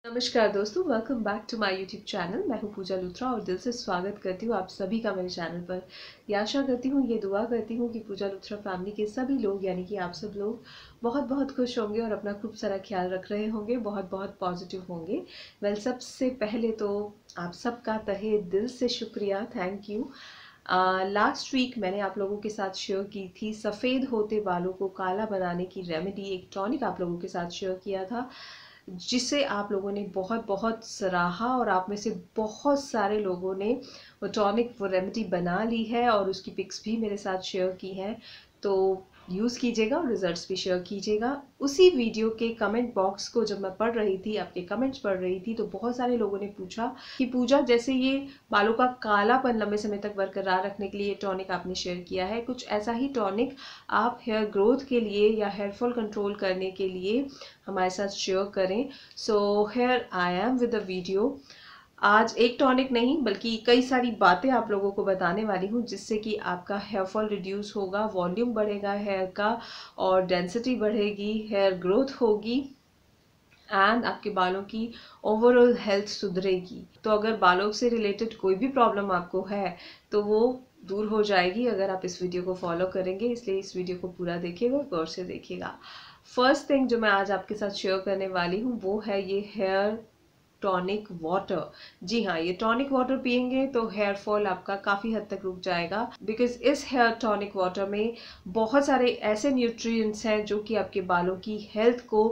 नमस्कार दोस्तों, welcome back to my YouTube channel. मैं हूं पूजा लूथरा और दिल से स्वागत करती हूं आप सभी का मेरे चैनल पर। ये आशा करती हूं, ये दुआ करती हूं कि पूजा लूथरा फैमिली के सभी लोग यानी कि आप सब लोग बहुत बहुत खुश होंगे और अपना खूब सारा ख्याल रख रहे होंगे, बहुत बहुत पॉजिटिव होंगे। सबसे पहले तो आप सबका तहे दिल से शुक्रिया, थैंक यू। लास्ट वीक मैंने आप लोगों के साथ शेयर की थी सफ़ेद होते बालों को काला बनाने की रेमेडी, एक टॉनिक आप लोगों के साथ शेयर किया था, जिसे आप लोगों ने बहुत बहुत सराहा और आप में से बहुत सारे लोगों ने वो टॉनिक, वो रेमेडी बना ली है और उसकी पिक्स भी मेरे साथ शेयर की हैं। तो यूज़ कीजिएगा और रिजल्ट्स भी शेयर कीजिएगा। उसी वीडियो के कमेंट बॉक्स को जब मैं पढ़ रही थी, आपके कमेंट्स पढ़ रही थी, तो बहुत सारे लोगों ने पूछा कि पूजा, जैसे ये बालों का कालापन लंबे समय तक बरकरार रखने के लिए टॉनिक आपने शेयर किया है, कुछ ऐसा ही टॉनिक आप हेयर ग्रोथ के लिए या हेयर फॉल कंट्रोल करने के लिए हमारे साथ शेयर करें। So here I am with the video. आज एक टॉनिक नहीं बल्कि कई सारी बातें आप लोगों को बताने वाली हूँ, जिससे कि आपका हेयर फॉल रिड्यूस होगा, वॉल्यूम बढ़ेगा हेयर का और डेंसिटी बढ़ेगी, हेयर ग्रोथ होगी एंड आपके बालों की ओवरऑल हेल्थ सुधरेगी। तो अगर बालों से रिलेटेड कोई भी प्रॉब्लम आपको है तो वो दूर हो जाएगी अगर आप इस वीडियो को फॉलो करेंगे। इसलिए इस वीडियो को पूरा देखिएगा, गौर से देखिएगा। फर्स्ट थिंग जो मैं आज आपके साथ शेयर करने वाली हूँ वो है ये हेयर टॉनिक वाटर। जी हाँ, ये टॉनिक वाटर पियेंगे तो हेयर फॉल आपका काफ़ी हद तक रुक जाएगा, बिकॉज इस हेयर टॉनिक वाटर में बहुत सारे ऐसे न्यूट्रिएंट्स हैं जो कि आपके बालों की हेल्थ को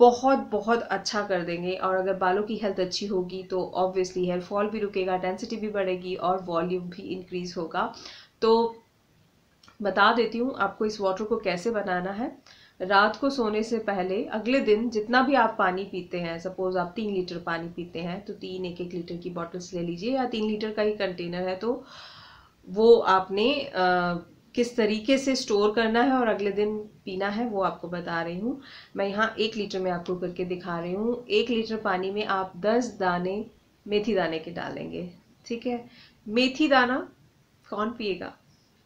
बहुत बहुत अच्छा कर देंगे। और अगर बालों की हेल्थ अच्छी होगी तो ऑब्वियसली हेयर फॉल भी रुकेगा, डेंसिटी भी बढ़ेगी और वॉल्यूम भी इंक्रीज होगा। तो बता देती हूँ आपको इस वाटर को कैसे बनाना है। रात को सोने से पहले अगले दिन जितना भी आप पानी पीते हैं, सपोज आप 3 लीटर पानी पीते हैं तो 1-1 लीटर की बॉटल्स ले लीजिए, या 3 लीटर का ही कंटेनर है तो वो आपने किस तरीके से स्टोर करना है और अगले दिन पीना है वो आपको बता रही हूँ। मैं यहाँ 1 लीटर में आपको करके दिखा रही हूँ। 1 लीटर पानी में आप 10 दाने मेथी दाने के डालेंगे, ठीक है। मेथी दाना कौन पिएगा,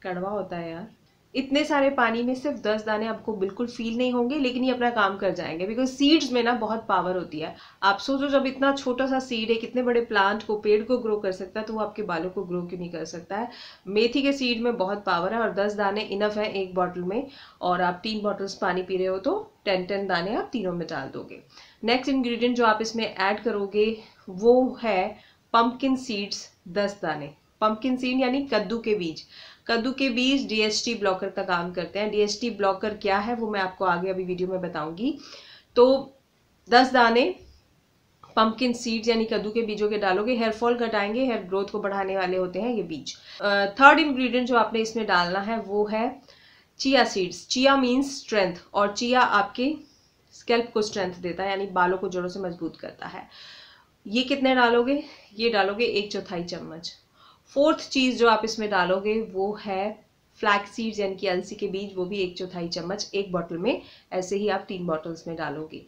कड़वा होता है यार। इतने सारे पानी में सिर्फ 10 दाने आपको बिल्कुल फील नहीं होंगे, लेकिन ये अपना काम कर जाएंगे, बिकॉज सीड्स में ना बहुत पावर होती है। आप सोचो, जब इतना छोटा सा सीड है कितने बड़े प्लांट को, पेड़ को ग्रो कर सकता है, तो वो आपके बालों को ग्रो क्यों नहीं कर सकता है। मेथी के सीड में बहुत पावर है और 10 दाने इनफ है एक बॉटल में। और आप 3 बॉटल्स पानी पी रहे हो तो 10-10 दाने आप तीनों में डाल दोगे। नेक्स्ट इंग्रेडिएंट जो आप इसमें ऐड करोगे वो है पंपकिन सीड्स, 10 दाने। पंपकिन सीड यानी कद्दू के बीज। कद्दू के बीज डीएचटी ब्लॉकर का काम करते हैं। डीएचटी ब्लॉकर क्या है वो मैं आपको आगे अभी वीडियो में बताऊंगी। तो 10 दाने पंपकिन सीड्स यानी कद्दू के बीजों के डालोगे, हेयर फॉल घटाएंगे, हेयर ग्रोथ को बढ़ाने वाले होते हैं ये बीज। थर्ड इंग्रेडिएंट जो आपने इसमें डालना है वो है chia seeds. Chia means strength, और चिया आपके स्कैल्प को स्ट्रेंथ देता है, यानी बालों को जड़ों से मजबूत करता है। ये कितने डालोगे, ये डालोगे 1/4 चम्मच। फोर्थ चीज जो आप इसमें डालोगे वो है फ्लैक्स सीड्स यानी कि अलसी के बीज, वो भी 1/4 चम्मच एक बॉटल में। ऐसे ही आप 3 बॉटल्स में डालोगे।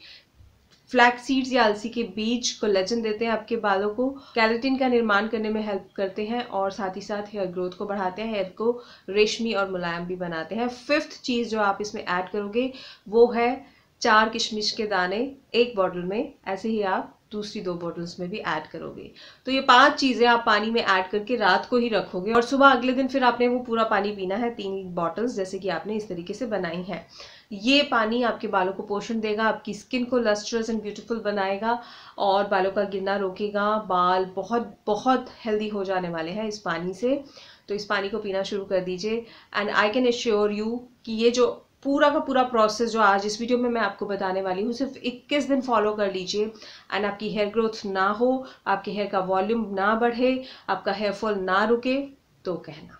फ्लैक्स सीड्स या अलसी के बीज कोलेजन देते हैं आपके बालों को, कैराटिन का निर्माण करने में हेल्प करते हैं और साथ ही साथ हेयर ग्रोथ को बढ़ाते हैं, हेयर को रेशमी और मुलायम भी बनाते हैं। फिफ्थ चीज जो आप इसमें ऐड करोगे वो है 4 किशमिश के दाने एक बॉटल में। ऐसे ही आप दूसरी 2 बॉटल्स में भी ऐड करोगे। तो ये 5 चीजें आप पानी में ऐड करके रात को ही रखोगे और सुबह अगले दिन फिर आपने वो पूरा पानी पीना है, 3 बॉटल्स जैसे कि आपने इस तरीके से बनाई है। ये पानी आपके बालों को पोषण देगा, आपकी स्किन को लस्ट्रस एंड ब्यूटीफुल बनाएगा और बालों का गिरना रोकेगा। बाल बहुत बहुत हेल्दी हो जाने वाले हैं इस पानी से। तो इस पानी को पीना शुरू कर दीजिए and I can assure you कि ये जो पूरा का पूरा प्रोसेस जो आज इस वीडियो में मैं आपको बताने वाली हूँ, सिर्फ 21 दिन फॉलो कर लीजिए एंड आपकी हेयर ग्रोथ ना हो, आपके हेयर का वॉल्यूम ना बढ़े, आपका हेयर फॉल ना रुके तो कहना।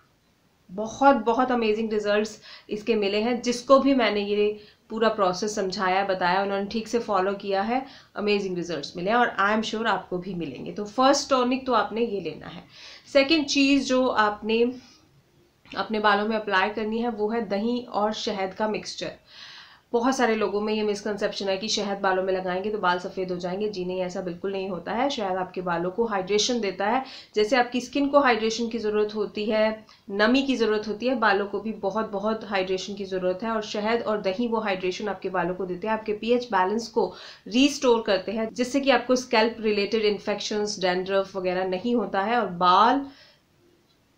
बहुत बहुत अमेजिंग रिजल्ट्स इसके मिले हैं। जिसको भी मैंने ये पूरा प्रोसेस समझाया, बताया, उन्होंने ठीक से फॉलो किया है, अमेजिंग रिजल्ट्स मिले हैं और आई एम श्योर आपको भी मिलेंगे। तो फर्स्ट टॉनिक तो आपने ये लेना है। सेकेंड चीज़ जो आपने अपने बालों में अप्लाई करनी है वो है दही और शहद का मिक्सचर। बहुत सारे लोगों में ये मिसकंसेप्शन है कि शहद बालों में लगाएंगे तो बाल सफ़ेद हो जाएंगे। जी नहीं, ऐसा बिल्कुल नहीं होता है। शहद आपके बालों को हाइड्रेशन देता है, जैसे आपकी स्किन को हाइड्रेशन की ज़रूरत होती है, नमी की ज़रूरत होती है, बालों को भी बहुत बहुत हाइड्रेशन की ज़रूरत है। और शहद और दही वो हाइड्रेशन आपके बालों को देते हैं, आपके पीएच बैलेंस को रीस्टोर करते हैं, जिससे कि आपको स्कैल्प रिलेटेड इन्फेक्शंस, डैंड्रफ वगैरह नहीं होता है और बाल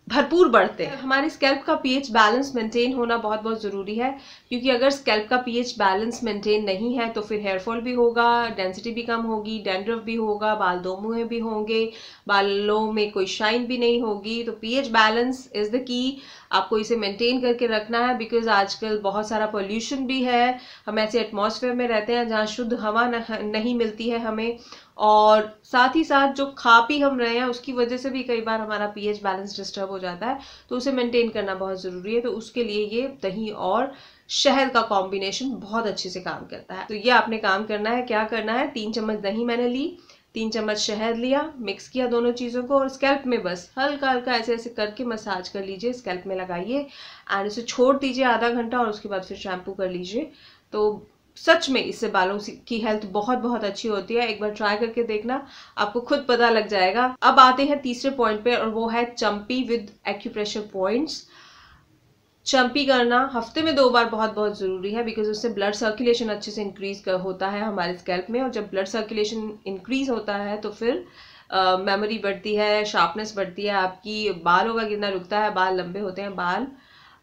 भरपूर बढ़ते हैं। हमारे स्कैल्प का पीएच बैलेंस मेंटेन होना बहुत बहुत ज़रूरी है, क्योंकि अगर स्कैल्प का पीएच बैलेंस मेंटेन नहीं है तो फिर हेयर फॉल भी होगा, डेंसिटी भी कम होगी, डैंड्रफ भी होगा, बाल दो मुँहे भी होंगे, बालों में कोई शाइन भी नहीं होगी। तो pH balance is the key, आपको इसे मेंटेन करके रखना है। बिकॉज आजकल बहुत सारा पोल्यूशन भी है, हम ऐसे एटमॉस्फेयर में रहते हैं जहाँ शुद्ध हवा नहीं मिलती है हमें, और साथ ही साथ जो खा पी हम रहे हैं उसकी वजह से भी कई बार हमारा पीएच बैलेंस डिस्टर्ब हो जाता है। तो उसे मेंटेन करना बहुत ज़रूरी है। तो उसके लिए ये दही और शहद का कॉम्बिनेशन बहुत अच्छे से काम करता है। तो ये आपने काम करना है, क्या करना है, 3 चम्मच दही मैंने ली, 3 चम्मच शहद लिया, मिक्स किया दोनों चीज़ों को, और स्कैल्प में बस हल्का हल्का ऐसे ऐसे करके मसाज कर लीजिए, स्कैल्प में लगाइए एंड उसे छोड़ दीजिए आधा घंटा, और उसके बाद फिर शैम्पू कर लीजिए। तो सच में इससे बालों की हेल्थ बहुत बहुत अच्छी होती है। एक बार ट्राई करके देखना, आपको खुद पता लग जाएगा। अब आते हैं तीसरे पॉइंट पे, और वो है champi with acupressure points. Champi करना हफ्ते में 2 बार बहुत बहुत ज़रूरी है, बिकॉज उससे ब्लड सर्कुलेशन अच्छे से इंक्रीज होता है हमारे स्कैल्प में, और जब ब्लड सर्कुलेशन इंक्रीज होता है तो फिर मेमोरी बढ़ती है, शार्पनेस बढ़ती है, आपकी बालों का गिरना रुकता है, बाल लंबे होते हैं, बाल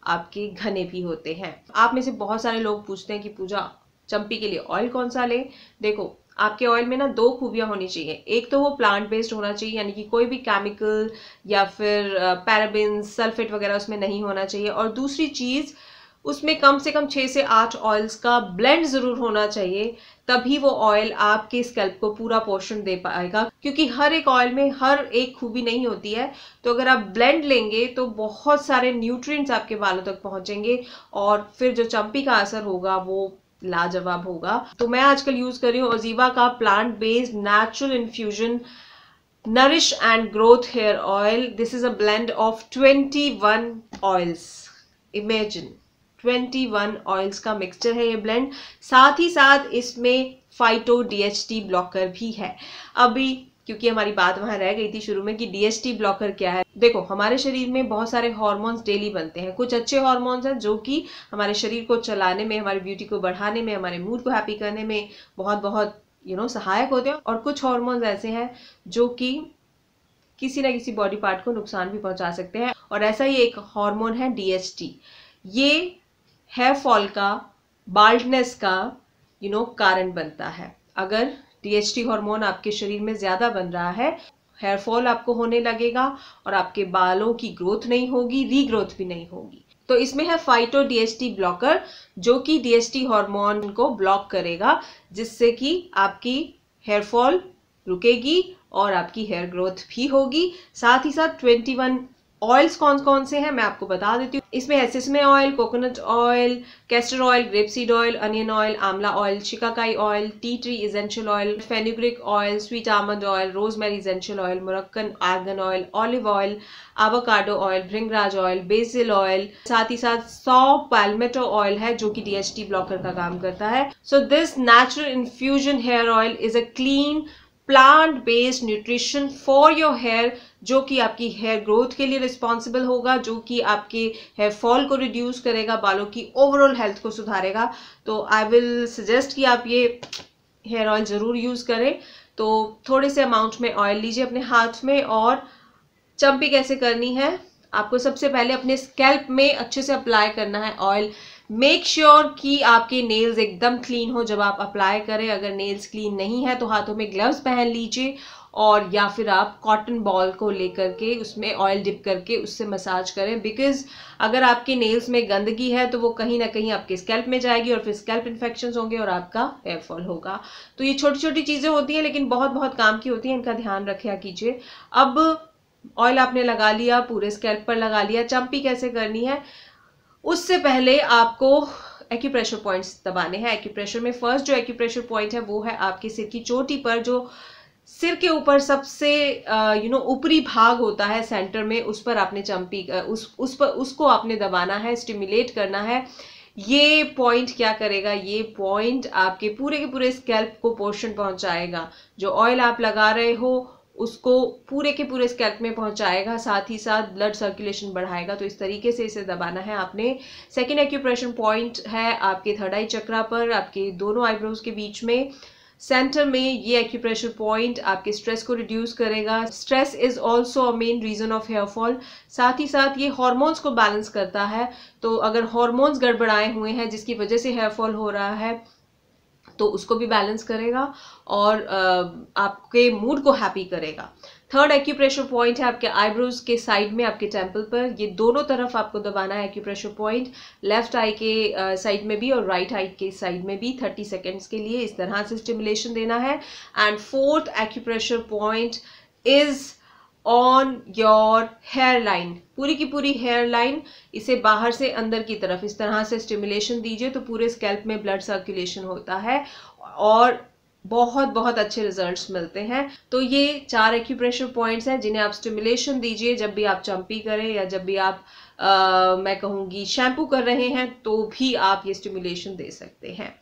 आपके घने भी होते हैं। आप में से बहुत सारे लोग पूछते हैं कि पूजा चम्पी के लिए ऑयल कौन सा ले। देखो, आपके ऑयल में ना 2 खूबियां होनी चाहिए। एक तो वो प्लांट बेस्ड होना चाहिए, यानी कि कोई भी केमिकल या फिर पैराबेन्स, सल्फेट वगैरह उसमें नहीं होना चाहिए। और दूसरी चीज़, उसमें कम से कम 6 से 8 ऑयल्स का ब्लेंड ज़रूर होना चाहिए, तभी वो ऑयल आपके स्कैल्प को पूरा पोषण दे पाएगा। क्योंकि हर एक ऑयल में हर एक खूबी नहीं होती है, तो अगर आप ब्लेंड लेंगे तो बहुत सारे न्यूट्रिएंट्स आपके बालों तक पहुंचेंगे, और फिर जो चम्पी का असर होगा वो लाजवाब होगा। तो मैं आजकल यूज कर रही हूँ ओजीवा का plant based natural infusion nourish and growth hair oil. This is a blend of 21 oils. Imagine 21 oils का मिक्सचर है ये ब्लेंड। साथ ही साथ इसमें फाइटो डीएचटी ब्लॉकर भी है। अभी क्योंकि हमारी बात वहां रह गई थी शुरू में कि डीएचटी ब्लॉकर क्या है। देखो, हमारे शरीर में बहुत सारे हार्मोन्स डेली बनते हैं। कुछ अच्छे हार्मोन्स हैं जो कि हमारे शरीर को चलाने में, हमारी ब्यूटी को बढ़ाने में, हमारे मूड को हैप्पी करने में बहुत बहुत सहायक होते हैं, और कुछ हार्मोन्स ऐसे हैं जो कि किसी ना किसी बॉडी पार्ट को नुकसान भी पहुंचा सकते हैं। और ऐसा ही एक हार्मोन है डीएचटी। ये हेयर फॉल का, बाल्डनेस का कारण बनता है। अगर डीएचटी हार्मोन आपके शरीर में ज्यादा बन रहा है, हेयर फॉल आपको होने लगेगा और आपके बालों की ग्रोथ नहीं होगी, रीग्रोथ भी नहीं होगी। तो इसमें है फाइटो डीएचटी ब्लॉकर, जो कि डीएचटी हार्मोन को ब्लॉक करेगा, जिससे कि आपकी हेयर फॉल रुकेगी और आपकी हेयर ग्रोथ भी होगी। साथ ही साथ 21 ऑयल्स कौन कौन से हैं मैं आपको बता देती हूँ। इसमें है sesame oil, coconut oil, castor oil, grapeseed oil, onion oil, amla oil, shikakai oil, tea tree essential oil, fenugreek oil, sweet almond oil, rosemary essential oil, Moroccan argan oil, olive oil, avocado oil, bhringraj oil, basil oil. साथ ही साथ 100 Palmetto oil है जो कि DHT blocker का काम करता है। So this natural infusion hair oil is a clean plant based nutrition for your hair, जो कि आपकी हेयर ग्रोथ के लिए रिस्पॉन्सिबल होगा, जो कि आपके हेयर फॉल को रिड्यूस करेगा, बालों की ओवरऑल हेल्थ को सुधारेगा। तो आई विल सजेस्ट कि आप ये हेयर ऑयल ज़रूर यूज़ करें। तो थोड़े से अमाउंट में ऑयल लीजिए अपने हाथ में, और चम्पी कैसे करनी है, आपको सबसे पहले अपने स्कैल्प में अच्छे से अप्लाई करना है ऑयल। मेक श्योर कि आपके नेल्स एकदम क्लीन हो जब आप अप्लाई करें। अगर नेल्स क्लीन नहीं है तो हाथों में ग्लव्स पहन लीजिए, और या फिर आप कॉटन बॉल को लेकर के उसमें ऑयल डिप करके उससे मसाज करें। बिकॉज अगर आपके नेल्स में गंदगी है तो वो कहीं ना कहीं आपके स्कैल्प में जाएगी, और फिर स्कैल्प इन्फेक्शंस होंगे और आपका हेयर फॉल होगा। तो ये छोटी छोटी चीज़ें होती हैं, लेकिन बहुत बहुत काम की होती हैं, इनका ध्यान रखा कीजिए। अब ऑयल आपने लगा लिया, पूरे स्कैल्प पर लगा लिया। चम्पी कैसे करनी है, उससे पहले आपको एक्यूप्रेशर पॉइंट्स दबाने हैं। एक्यूप्रेशर में फर्स्ट जो एक्यूप्रेशर पॉइंट है वो है आपके सिर की चोटी पर, जो सिर के ऊपर सबसे ऊपरी भाग होता है सेंटर में, उस पर आपने चम्पी उसको आपने दबाना है, स्टिमुलेट करना है। ये पॉइंट क्या करेगा, ये पॉइंट आपके पूरे के पूरे स्कैल्प को पोर्शन पहुंचाएगा। जो ऑयल आप लगा रहे हो उसको पूरे के पूरे स्कैल्प में पहुंचाएगा, साथ ही साथ ब्लड सर्कुलेशन बढ़ाएगा। तो इस तरीके से इसे दबाना है आपने। सेकेंड एक्यूप्रेशर पॉइंट है आपके थर्ड आई चक्रा पर, आपके दोनों आईब्रोज के बीच में सेंटर में। ये एक्यूप्रेशर पॉइंट आपके स्ट्रेस को रिड्यूस करेगा। Stress is also a main reason of hair fall. साथ ही साथ ये हॉर्मोन्स को बैलेंस करता है। तो अगर हॉर्मोन्स गड़बड़ाए हुए हैं जिसकी वजह से हेयर फॉल हो रहा है तो उसको भी बैलेंस करेगा और आपके मूड को हैप्पी करेगा। थर्ड एक्यूप्रेशर पॉइंट है आपके आईब्रोज के साइड में, आपके टेम्पल पर। ये दोनों तरफ आपको दबाना है एक्यूप्रेशर पॉइंट, लेफ्ट आई के साइड में भी और राइट आई के साइड में भी 30 सेकेंड्स के लिए इस तरह से स्टिमुलेशन देना है। And fourth acupressure point is on your hair line, पूरी की पूरी हेयर लाइन। इसे बाहर से अंदर की तरफ इस तरह से स्टिमुलेशन दीजिए तो पूरे स्कैल्प में ब्लड सर्कुलेशन होता है और बहुत बहुत अच्छे रिजल्ट्स मिलते हैं। तो ये 4 एक्यूप्रेशर पॉइंट्स हैं जिन्हें आप स्टिमुलेशन दीजिए जब भी आप चंपी करें या जब भी आप मैं कहूँगी शैम्पू कर रहे हैं तो भी आप ये स्टिमुलेशन दे सकते हैं।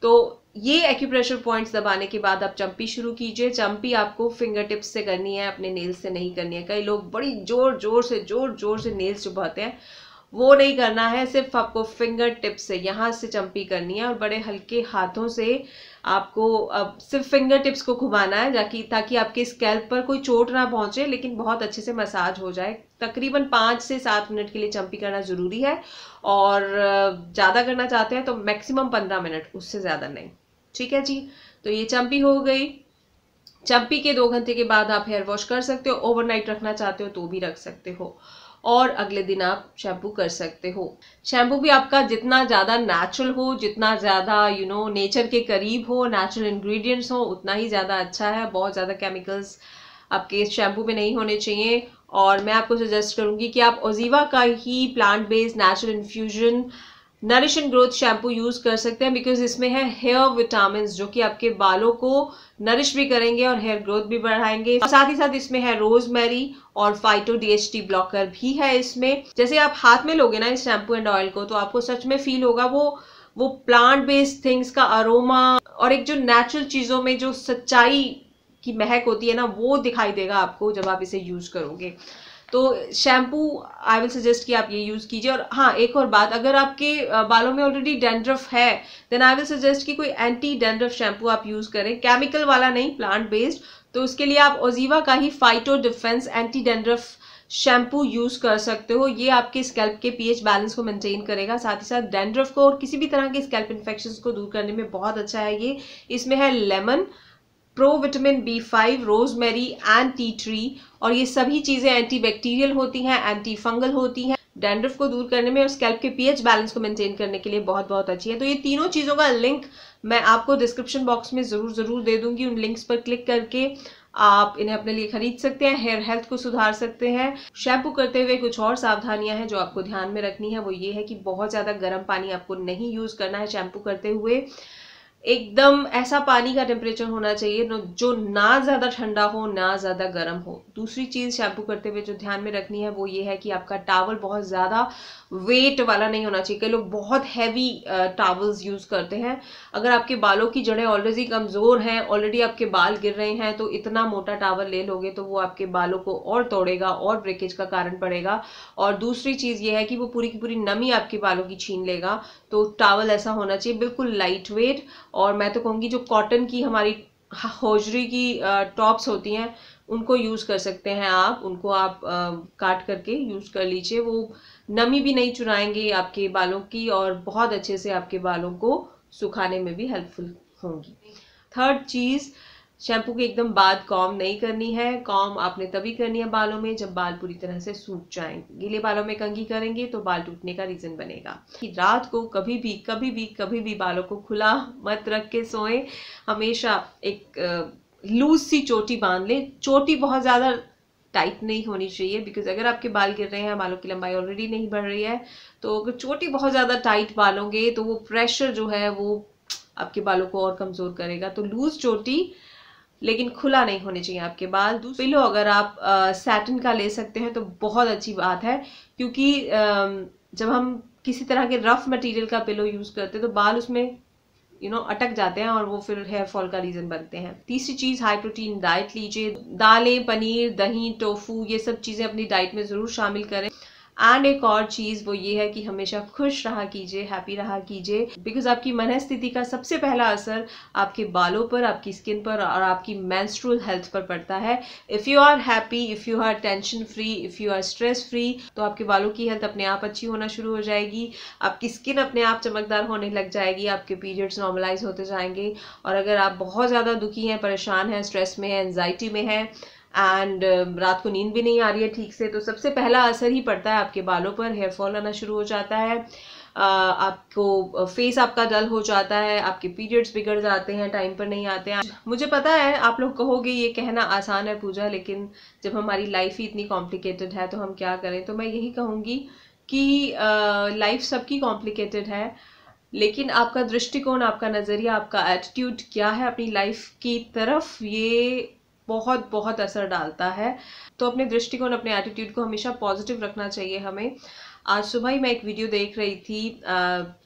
तो ये एक्यूप्रेशर पॉइंट्स दबाने के बाद आप चंपी शुरू कीजिए। चंपी आपको फिंगर टिप्स से करनी है, अपने नेल्स से नहीं करनी है। कई लोग बड़ी जोर जोर से नेल्स चुभाते हैं, वो नहीं करना है। सिर्फ आपको फिंगर टिप्स से यहाँ से चंपी करनी है और बड़े हल्के हाथों से आपको अब सिर्फ फिंगर टिप्स को घुमाना है ताकि आपके स्कैल्प पर कोई चोट ना पहुंचे, लेकिन बहुत अच्छे से मसाज हो जाए। तकरीबन 5 से 7 मिनट के लिए चंपी करना जरूरी है और ज़्यादा करना चाहते हैं तो मैक्सिमम 15 मिनट, उससे ज़्यादा नहीं। ठीक है जी, तो ये चंपी हो गई। चंपी के 2 घंटे के बाद आप हेयर वॉश कर सकते हो। ओवरनाइट रखना चाहते हो तो भी रख सकते हो और अगले दिन आप शैम्पू कर सकते हो। शैम्पू भी आपका जितना ज़्यादा नेचुरल हो, जितना ज़्यादा नेचर के करीब हो, नेचुरल इंग्रेडिएंट्स हो, उतना ही ज़्यादा अच्छा है। बहुत ज़्यादा केमिकल्स आपके शैम्पू में नहीं होने चाहिए और मैं आपको सजेस्ट करूंगी कि आप ओजीवा का ही plant based natural infusion nourish and growth shampoo use कर सकते हैं, बिकॉज इसमें है हेयर विटामिन जो कि आपके बालों को नरिश भी करेंगे और हेयर ग्रोथ भी बढ़ाएंगे। साथ ही साथ इसमें है रोजमेरी और फाइटो डीएचटी ब्लॉकर भी है इसमें। जैसे आप हाथ में लोगे ना इस शैम्पू एंड ऑयल को तो आपको सच में फील होगा वो प्लांट बेस्ड थिंग्स का अरोमा और एक जो नेचुरल चीजों में जो सच्चाई की महक होती है ना, वो दिखाई देगा आपको जब आप इसे यूज करोगे। तो शैम्पू आई विल सजेस्ट कि आप ये यूज कीजिए। और हाँ, एक और बात, अगर आपके बालों में ऑलरेडी डैंड्रफ है देन आई विल सजेस्ट कि कोई एंटी डैंड्रफ शैम्पू आप यूज करें, केमिकल वाला नहीं, प्लांट बेस्ड। तो उसके लिए आप ओजीवा का ही phyto defence anti dandruff shampoo use कर सकते हो। ये आपके स्कैल्प के पीएच बैलेंस को मेंटेन करेगा, साथ ही साथ डैंड्रफ को और किसी भी तरह के स्कैल्प इन्फेक्शंस को दूर करने में बहुत अच्छा है ये। इसमें है lemon, pro vitamin B5, rosemary and tea tree, और ये सभी चीजें एंटीबैक्टीरियल होती हैं, एंटी फंगल होती हैं, डैंड्रफ को दूर करने में और स्कैल्प के पीएच बैलेंस को मेंटेन करने के लिए बहुत बहुत अच्छी है। तो ये तीनों चीजों का लिंक मैं आपको डिस्क्रिप्शन बॉक्स में जरूर दे दूंगी। उन लिंक्स पर क्लिक करके आप इन्हें अपने लिए खरीद सकते हैं, हेयर हेल्थ को सुधार सकते हैं। शैम्पू करते हुए कुछ और सावधानियां हैं जो आपको ध्यान में रखनी है, वो ये है कि बहुत ज्यादा गर्म पानी आपको नहीं यूज करना है शैम्पू करते हुए। एकदम ऐसा पानी का टेम्परेचर होना चाहिए जो ना ज़्यादा ठंडा हो ना ज़्यादा गर्म हो। दूसरी चीज़ शैम्पू करते हुए जो ध्यान में रखनी है वो ये है कि आपका टावल बहुत ज़्यादा वेट वाला नहीं होना चाहिए। कई लोग बहुत हैवी टावल्स यूज़ करते हैं। अगर आपके बालों की जड़ें ऑलरेडी कमज़ोर हैं, ऑलरेडी आपके बाल गिर रहे हैं, तो इतना मोटा टावल ले लोगे तो वो आपके बालों को और तोड़ेगा और ब्रेकेज का कारण पड़ेगा। और दूसरी चीज़ ये है कि वो पूरी की पूरी नमी आपके बालों की छीन लेगा। तो टावल ऐसा होना चाहिए बिल्कुल लाइट वेट। और मैं तो कहूँगी जो कॉटन की हमारी होजरी की टॉप्स होती हैं उनको यूज़ कर सकते हैं आप, उनको आप काट करके यूज़ कर लीजिए। वो नमी भी नहीं चुराएंगे आपके बालों की और बहुत अच्छे से आपके बालों को सुखाने में भी हेल्पफुल होंगी। थर्ड चीज़, शैम्पू के एकदम बाद कॉम्ब नहीं करनी है। कॉम्ब आपने तभी करनी है बालों में जब बाल पूरी तरह से सूख जाएंगे। गीले बालों में कंघी करेंगे तो बाल टूटने का रीजन बनेगा। कि रात को कभी भी बालों को खुला मत रख के सोएं। हमेशा एक लूज सी चोटी बांध लें। चोटी बहुत ज़्यादा टाइट नहीं होनी चाहिए, बिकॉज अगर आपके बाल गिर रहे हैं, बालों की लंबाई ऑलरेडी नहीं बढ़ रही है, तो अगर चोटी बहुत ज़्यादा टाइट बालोगे तो वो प्रेशर जो है वो आपके बालों को और कमज़ोर करेगा। तो लूज चोटी, लेकिन खुला नहीं होने चाहिए आपके बाल। पिलो अगर आप सैटिन का ले सकते हैं तो बहुत अच्छी बात है, क्योंकि जब हम किसी तरह के रफ मटेरियल का पिलो यूज करते हैं तो बाल उसमें अटक जाते हैं और वो फिर हेयर फॉल का रीजन बनते हैं। तीसरी चीज, हाई प्रोटीन डाइट लीजिए। दालें, पनीर, दही, टोफू, ये सब चीजें अपनी डाइट में जरूर शामिल करें। एंड एक और चीज वो ये है कि हमेशा खुश रहा कीजिए, हैप्पी रहा कीजिए, बिकॉज आपकी मनस्थिति का सबसे पहला असर आपके बालों पर, आपकी स्किन पर और आपकी मेंस्ट्रुअल हेल्थ पर पड़ता है। If you are happy, if you are tension free, if you are stress free, तो आपके बालों की हेल्थ अपने आप अच्छी होना शुरू हो जाएगी, आपकी स्किन अपने आप चमकदार होने लग जाएगी, आपके पीरियड्स नॉर्मलाइज होते जाएंगे। और अगर आप बहुत ज़्यादा दुखी हैं, परेशान हैं, स्ट्रेस में है, एंजाइटी में है एंड रात को नींद भी नहीं आ रही है ठीक से, तो सबसे पहला असर ही पड़ता है आपके बालों पर, हेयर फॉल आना शुरू हो जाता है, आपको फेस आपका डल हो जाता है, आपके पीरियड्स बिगड़ जाते हैं, टाइम पर नहीं आते हैं। मुझे पता है आप लोग कहोगे ये कहना आसान है पूजा, लेकिन जब हमारी लाइफ ही इतनी कॉम्प्लिकेटेड है तो हम क्या करें। तो मैं यही कहूँगी कि लाइफ सबकी कॉम्प्लिकेटेड है, लेकिन आपका दृष्टिकोण, आपका नज़रिया, आपका एटीट्यूड क्या है अपनी लाइफ की तरफ, ये बहुत बहुत असर डालता है। तो अपने दृष्टिकोण, अपने एटीट्यूड को हमेशा पॉजिटिव रखना चाहिए हमें। आज सुबह ही मैं एक वीडियो देख रही थी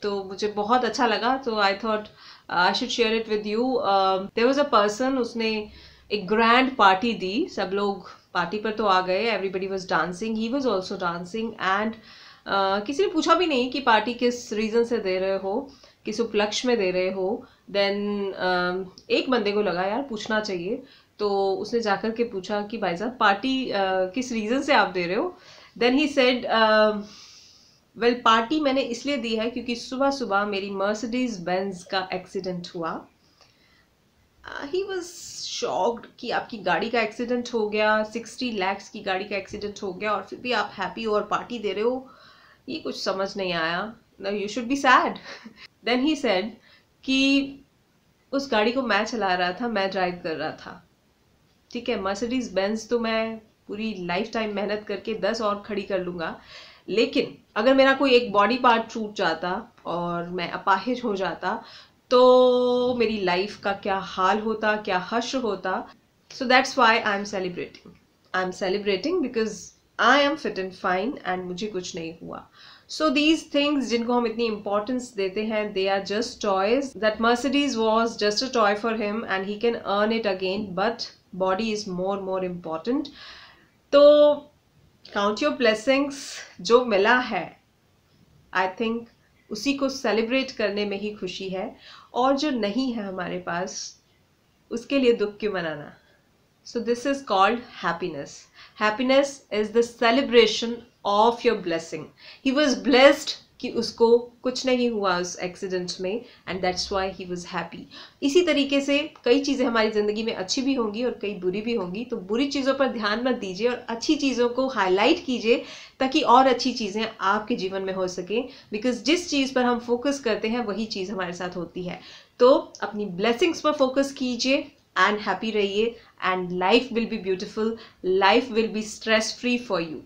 तो मुझे बहुत अच्छा लगा, तो I thought I should share it with you. There was a person, उसने एक ग्रैंड पार्टी दी, सब लोग पार्टी पर तो आ गए, everybody was dancing, he was also dancing and किसी ने पूछा भी नहीं कि पार्टी किस रीज़न से दे रहे हो, किस उपलक्ष्य में दे रहे हो। देन एक बंदे को लगा यार पूछना चाहिए, तो उसने जाकर के पूछा कि भाई साहब पार्टी किस रीज़न से आप दे रहे हो। Then he said well party मैंने इसलिए दी है क्योंकि सुबह सुबह मेरी मर्सिडीज बेंज का एक्सीडेंट हुआ। ही वॉज शॉक्ड कि आपकी गाड़ी का एक्सीडेंट हो गया, 60 lakhs की गाड़ी का एक्सीडेंट हो गया और फिर भी आप हैप्पी और पार्टी दे रहे हो, ये कुछ समझ नहीं आया। You should be sad. Then he said कि उस गाड़ी को मैं चला रहा था, मैं ड्राइव कर रहा था, ठीक है, मर्सिडीज बेंज तो मैं पूरी लाइफ टाइम मेहनत करके 10 और खड़ी कर लूँगा, लेकिन अगर मेरा कोई एक बॉडी पार्ट टूट जाता और मैं अपाहिज हो जाता तो मेरी लाइफ का क्या हाल होता, क्या हश्र होता। So that's why I am celebrating because I am fit and fine and मुझे कुछ नहीं हुआ। सो दीज थिंग्स जिनको हम इतनी इंपॉर्टेंस देते हैं, they are just toys. That Mercedes was just a toy for him and he can earn it again, but body is more important. तो काउंट योर ब्लेसिंग्स, जो मिला है आई थिंक उसी को सेलिब्रेट करने में ही खुशी है, और जो नहीं है हमारे पास उसके लिए दुख क्यों मनाना। So this is called happiness. Happiness is the celebration of your blessing. He was blessed कि उसको कुछ नहीं हुआ उस एक्सीडेंट में and that's why he was happy. इसी तरीके से कई चीज़ें हमारी ज़िंदगी में अच्छी भी होंगी और कई बुरी भी होंगी, तो बुरी चीज़ों पर ध्यान मत दीजिए और अच्छी चीज़ों को हाईलाइट कीजिए ताकि और अच्छी चीज़ें आपके जीवन में हो सकें, बिकॉज जिस चीज़ पर हम फोकस करते हैं वही चीज़ हमारे साथ होती है। तो अपनी ब्लेसिंग्स पर फोकस कीजिए एंड हैप्पी रहिए and life will be beautiful, life will be stress free for you.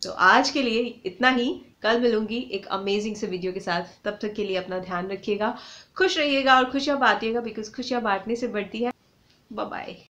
तो आज के लिए इतना ही, कल मिलूंगी एक अमेजिंग से वीडियो के साथ। तब तक के लिए अपना ध्यान रखिएगा, खुश रहिएगा और खुशियां बांटिएगा, बिकॉज खुशियां बांटने से बढ़ती है। Bye bye.